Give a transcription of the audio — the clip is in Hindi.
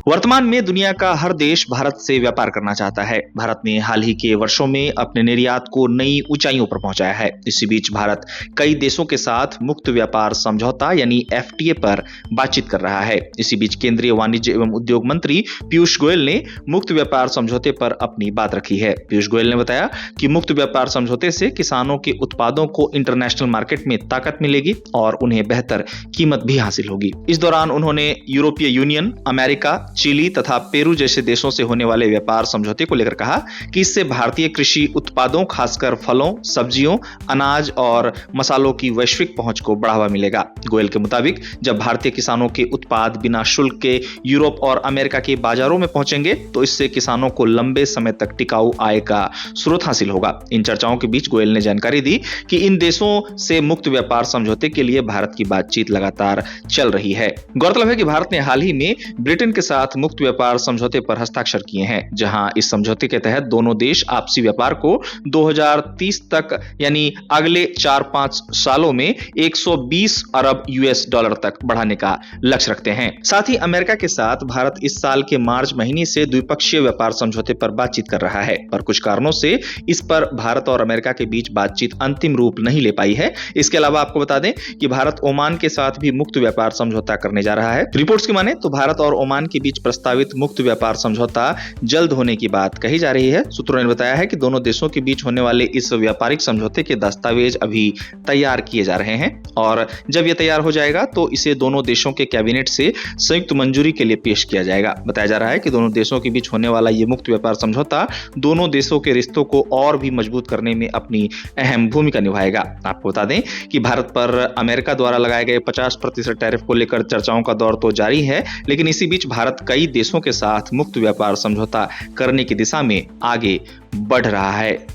वर्तमान में दुनिया का हर देश भारत से व्यापार करना चाहता है। भारत ने हाल ही के वर्षों में अपने निर्यात को नई ऊंचाइयों पर पहुंचाया है। इसी बीच भारत कई देशों के साथ मुक्त व्यापार समझौता यानी एफटीए पर बातचीत कर रहा है। इसी बीच केंद्रीय वाणिज्य एवं उद्योग मंत्री पीयूष गोयल ने मुक्त व्यापार समझौते पर अपनी बात रखी है। पीयूष गोयल ने बताया कि मुक्त व्यापार समझौते से किसानों के उत्पादों को इंटरनेशनल मार्केट में ताकत मिलेगी और उन्हें बेहतर कीमत भी हासिल होगी। इस दौरान उन्होंने यूरोपीय यूनियन, अमेरिका, चिली तथा पेरू जैसे देशों से होने वाले व्यापार समझौते को लेकर कहा कि इससे भारतीय कृषि उत्पादों, खासकर फलों, सब्जियों, अनाज और मसालों की वैश्विक पहुंच को बढ़ावा मिलेगा। गोयल के मुताबिक जब भारतीय किसानों के उत्पाद बिना शुल्क के यूरोप और अमेरिका के बाजारों में पहुंचेंगे तो इससे किसानों को लंबे समय तक टिकाऊ आय का स्रोत हासिल होगा। इन चर्चाओं के बीच गोयल ने जानकारी दी कि इन देशों से मुक्त व्यापार समझौते के लिए भारत की बातचीत लगातार चल रही है। गौरतलब है कि भारत ने हाल ही में ब्रिटेन के साथ मुक्त व्यापार समझौते पर हस्ताक्षर किए हैं, जहां इस समझौते के तहत दोनों देश आपसी व्यापार को 2030 तक यानी अगले 4-5 सालों में 120 अरब यूएस डॉलर तक बढ़ाने का लक्ष्य रखते हैं। साथ ही अमेरिका के साथ भारत इस साल के मार्च महीने से द्विपक्षीय व्यापार समझौते पर बातचीत कर रहा है, पर कुछ कारणों से इस पर भारत और अमेरिका के बीच बातचीत अंतिम रूप नहीं ले पाई है। इसके अलावा आपको बता दें कि भारत ओमान के साथ भी मुक्त व्यापार समझौता करने जा रहा है। रिपोर्ट्स की माने तो भारत और ओमान के बीच प्रस्तावित मुक्त व्यापार समझौता जल्द होने की बात कही जा रही है। सूत्रों ने बताया है कि दोनों देशों के बीच होने वाले इस व्यापारिक समझौते के दस्तावेज अभी तैयार किए जा रहे हैं और जब यह तैयार हो जाएगा तो इसे दोनों देशों के कैबिनेट से संयुक्त मंजूरी के लिए पेश किया जाएगा। बताया जा रहा है कि दोनों देशों के बीच होने वाला यह मुक्त व्यापार समझौता दोनों देशों के रिश्तों को और भी मजबूत करने में अपनी अहम भूमिका निभाएगा। आपको बता दें कि भारत पर अमेरिका द्वारा लगाए गए 50% टैरिफ को लेकर चर्चाओं का दौर तो जारी है, लेकिन इसी बीच भारत कई देशों के साथ मुक्त व्यापार समझौता करने की दिशा में आगे बढ़ रहा है।